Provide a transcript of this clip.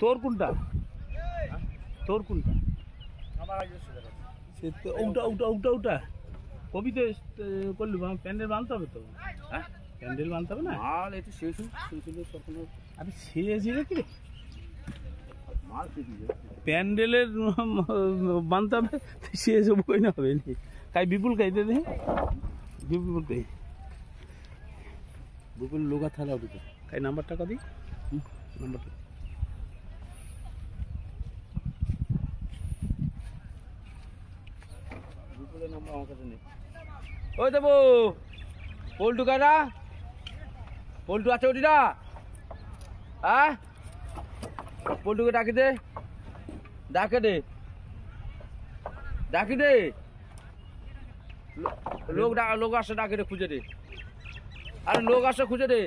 তোর কোনটা তোর কোনটা ওটা ওটা ওটা ওটা কবিতে করলি প্যান্ডেল বাঁধতে হবে তো হ্যাঁ প্যান্ডেল বাঁধতে হবে না মাল একটু শেষ ছিল আরে শেষ কি রে মাল প্যান্ডেলের বাঁধতে হবে শেষ বই না হবে কাই বিপুল খাইতে দে বিপুল খাই বিপুল লোকা থালা উঠে কাই নাম্বার টাকা দিই নাম্বারটা বিপুলের নাম্বার আমার কাছে নেই ওই দেবো পল্টু কায়রা পল্টু আছে ওটিটা হ্যাঁ পল্টুকে ডাকি দে ডাকি দে লোক আসে ডাকে দে খুঁজে দে আরে লোক আসে খুঁজে দে